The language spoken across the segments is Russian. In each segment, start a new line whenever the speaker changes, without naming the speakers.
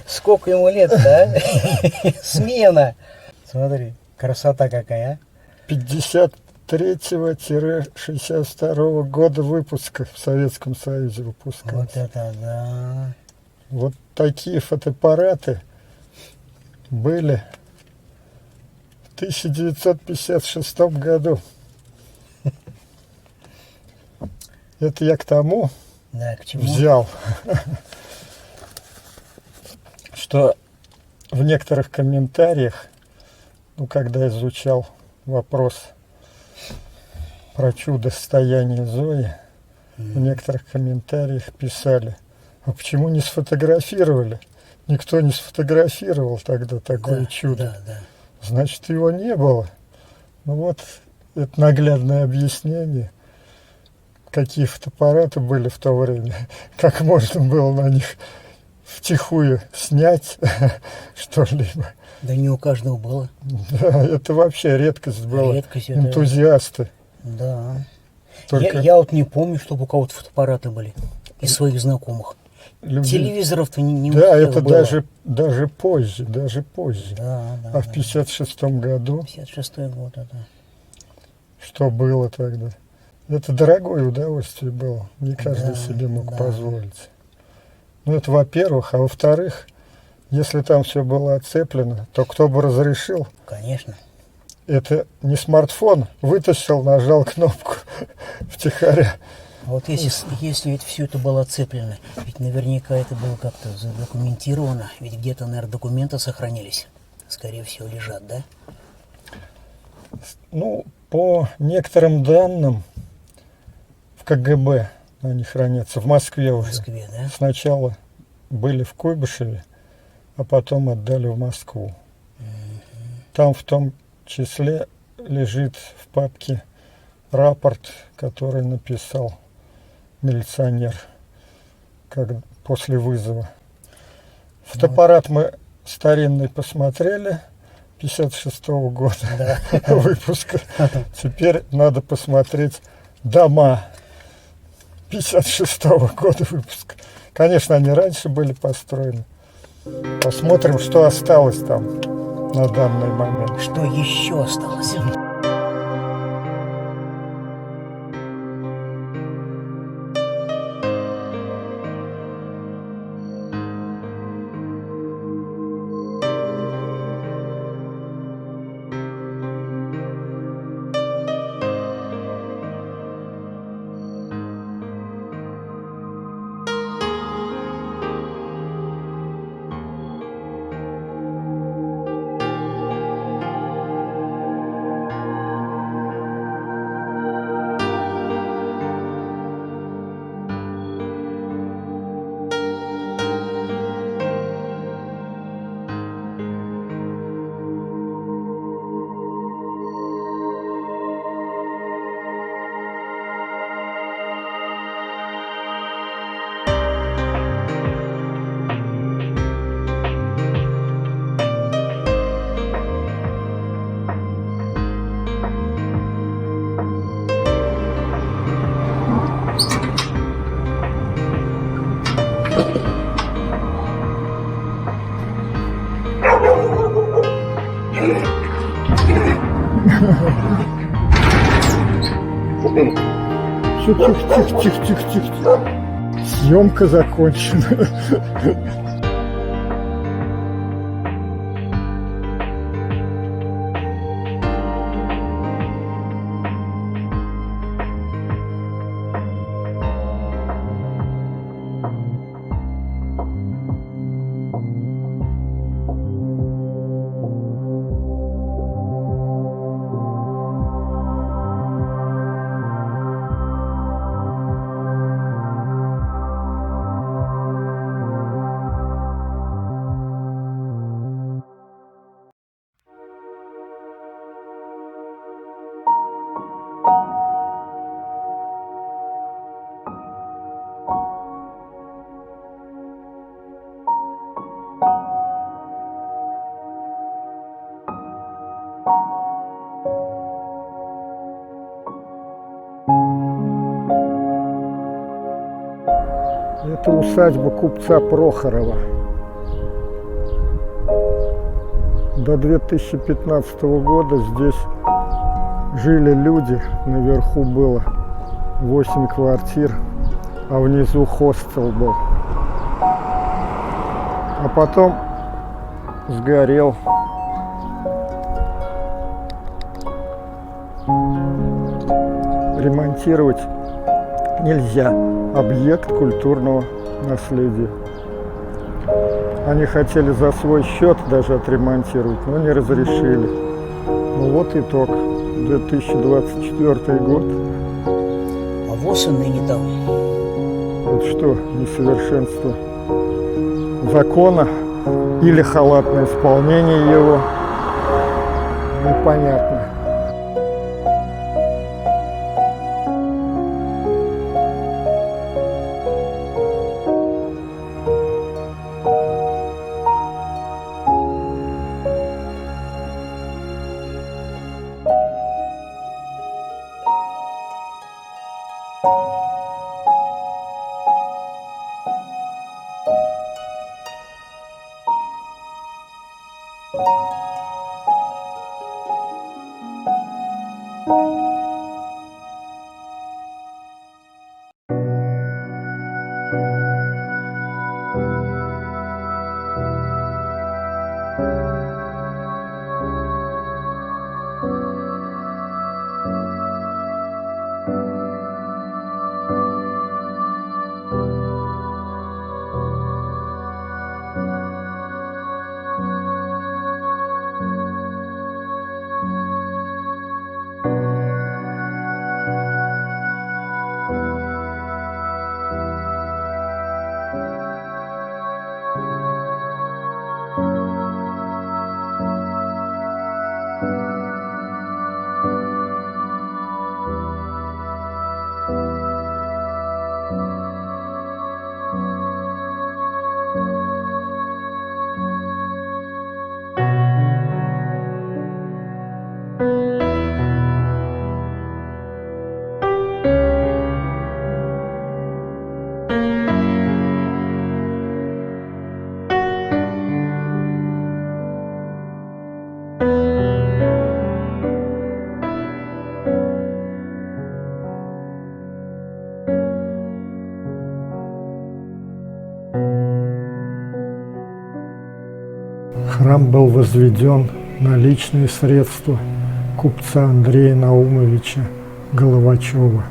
Сколько ему лет, да? Смена. Смотри, красота какая, а?
53-62 года выпуска в Советском Союзе выпускался.
Вот это да.
Вот такие фотоаппараты были в 1956 году. Это я к тому
Да, к чему?
взял, что в некоторых комментариях, когда изучал вопрос про чудо состояния Зои, в некоторых комментариях писали: а почему не сфотографировали? Никто не сфотографировал тогда такое чудо.
Да.
Значит, его не было. Вот это наглядное объяснение, какие фотоаппараты были в то время, как можно было на них втихую снять что-либо.
Да не у каждого было.
Да, это вообще редкость была.
Редкость это...
Энтузиасты.
Да.
Только
Я вот не помню, чтобы у кого-то фотоаппараты были из своих знакомых. Телевизоров-то не
Да, это
было.
даже позже.
Да,
А в 56-м году?
56-й год, это.
Что было тогда? Это дорогое удовольствие было. Не каждый себе мог позволить. Это во-первых. А во-вторых, если там все было оцеплено, то кто бы разрешил?
Конечно.
Это не смартфон. Вытащил, нажал кнопку втихаря.
А вот если все это было оцеплено, ведь наверняка это было как-то задокументировано, ведь где-то, наверное, документы сохранились. Скорее всего, лежат, да?
По некоторым данным, в КГБ они хранятся, в Москве уже.
В Москве, да?
Сначала были в Куйбышеве, а потом отдали в Москву. Там в том числе лежит в папке рапорт, который написал милиционер после вызова. Фотоаппарат мы старинный посмотрели, 56-го года выпуска. Теперь надо посмотреть дома 56-го года выпуска. Конечно, они раньше были построены. Посмотрим, что осталось там на данный момент.
Что еще осталось?
Тихо. Съемка закончена. Это усадьба купца Прохорова. До 2015 года здесь жили люди, наверху было 8 квартир, а внизу хостел был. А потом сгорел. Ремонтировать нельзя. Объект культурного наследия. Они хотели за свой счет даже отремонтировать, но не разрешили. Ну вот итог. 2024 год.
А ВОЗ и ныне там.
Вот что, несовершенство закона или халатное исполнение его, непонятно. Храм был возведен на личные средства купца Андрея Наумовича Головачева.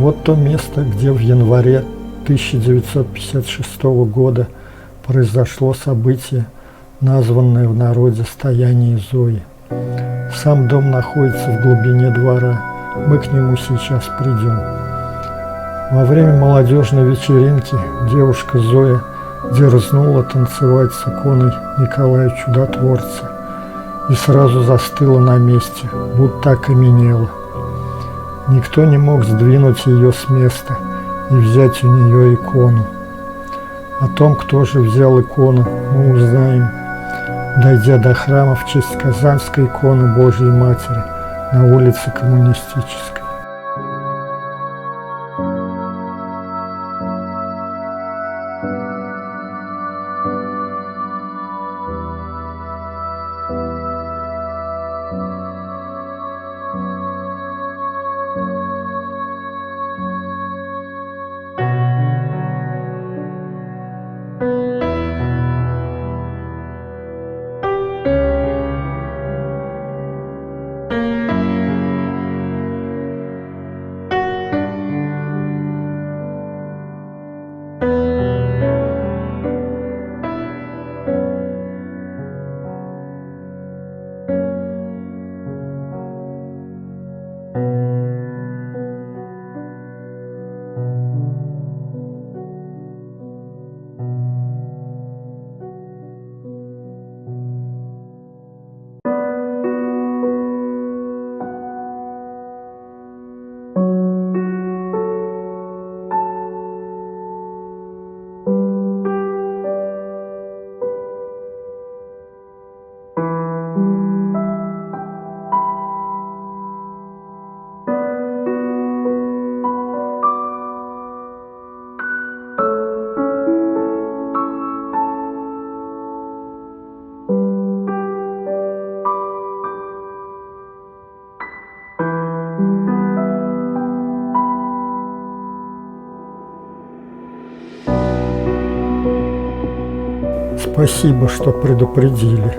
Вот то место, где в январе 1956 года произошло событие, названное в народе «Стояние Зои». Сам дом находится в глубине двора. Мы к нему сейчас придем. Во время молодежной вечеринки девушка Зоя дерзнула танцевать с иконой Николая Чудотворца и сразу застыла на месте, будто окаменела. Никто не мог сдвинуть ее с места и взять у нее икону. О том, кто же взял икону, мы узнаем, дойдя до храма в честь Казанской иконы Божьей Матери на улице Коммунистической. Спасибо, что предупредили.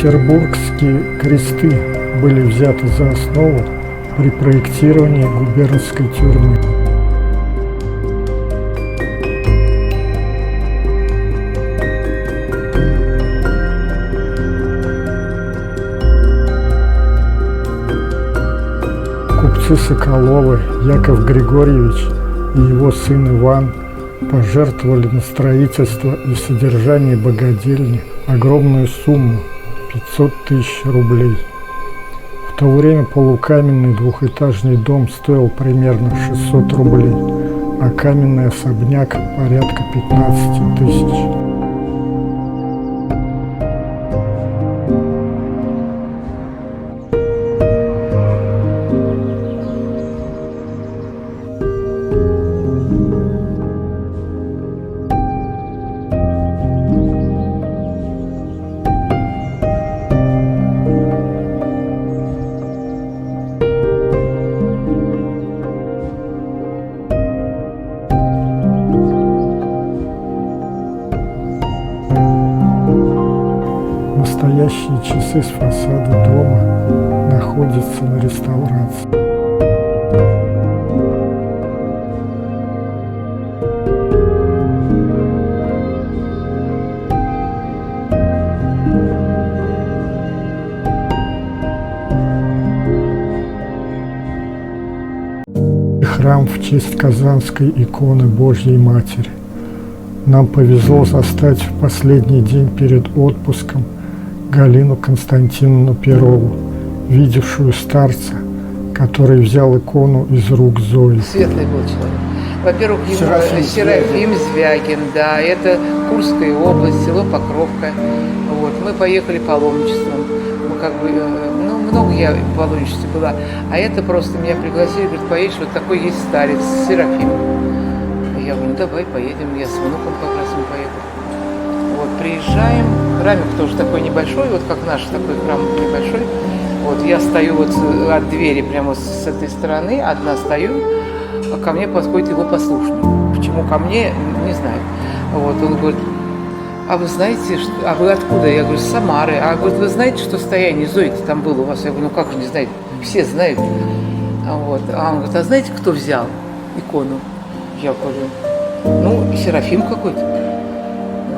Петербургские кресты были взяты за основу при проектировании губернской тюрьмы. Купцы Соколовы, Яков Григорьевич и его сын Иван пожертвовали на строительство и содержание богадельни огромную сумму – 500 тысяч рублей. В то время полукаменный двухэтажный дом стоил примерно 600 рублей, а каменный особняк – порядка 15 тысяч. Настоящие часы с фасада дома находятся на реставрации. Храм в честь Казанской иконы Божьей Матери. Нам повезло застать в последний день перед отпуском Галину Константиновну Перову, видевшую старца, который взял икону из рук Зои.
Светлый был человек. Во-первых, его Серафим Звягин, да, это Курская область, село Покровка. Вот, мы поехали паломничеством. Ну, как бы, много я в паломничестве была. А это просто меня пригласили, говорят, поедешь, вот такой есть старец, Серафим. Я говорю, ну давай поедем, я с внуком как раз мы поехали. Вот, приезжаем, храмик тоже такой небольшой, вот как наш такой храм небольшой. Вот, я стою вот от двери прямо с этой стороны, одна стою, а ко мне подходит его послушник. Почему ко мне, не знаю. Вот, он говорит, а вы знаете, а вы откуда? Я говорю, с Самары. А говорит, вы знаете, что стояние Зои-то там было у вас? Я говорю, ну как же не знаете, все знают. Вот. А он говорит, а знаете, кто взял икону? Я говорю, ну, Серафим какой-то.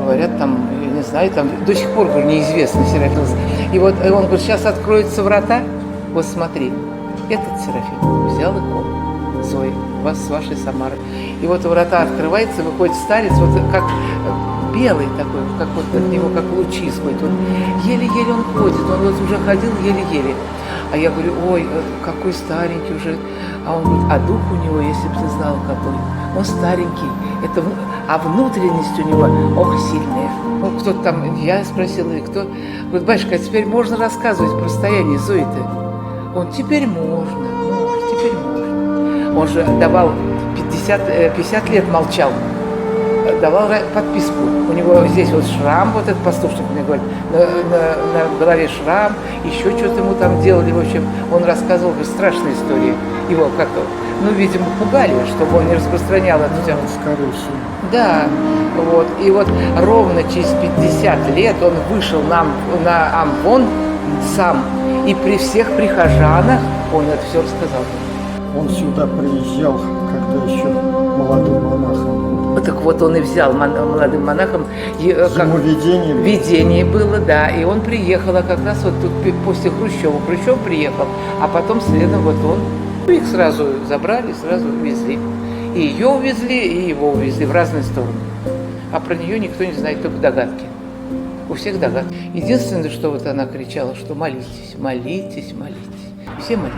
Говорят, там, я не знаю, там до сих пор, говорю, неизвестно Серафим. И вот он говорит, сейчас откроются врата, вот смотри, этот Серафим взял икону Зои, вас с вашей Самары. И вот врата открываются, выходит старец, вот как белый такой, как вот от него как лучи исходят. Он еле-еле он ходит, он вот уже ходил еле-еле. А я говорю, ой, какой старенький уже. А он говорит, а дух у него, если бы ты знал какой, он старенький, это, а внутренность у него, ох, сильная. Ну, кто-то там, я спросила, и кто? Говорит, батюшка, а теперь можно рассказывать про состояние Зои-то? Он, теперь можно. Он же давал 50 лет молчал. Давал подписку. У него здесь вот шрам, вот этот послушник мне говорит, на голове шрам, еще что-то ему там делали. В общем, он рассказывал страшные истории. Его как-то, ну, видимо, пугали, чтобы он не распространял эту тему.
Скорее всего.
Да, вот. И вот ровно через 50 лет он вышел на амвон сам. И при всех прихожанах он это все рассказал.
Он сюда приезжал, когда еще молодым монахом.
Так вот он и взял молодым монахом.
Ему
видение было, да. И он приехал, а как раз вот тут после Хрущева. Хрущев приехал, а потом следом вот он. Их сразу забрали, сразу увезли. И ее увезли, и его увезли в разные стороны. А про нее никто не знает, только догадки. У всех догадки. Единственное, что вот она кричала, что молитесь, молитесь, молитесь. Все молитесь.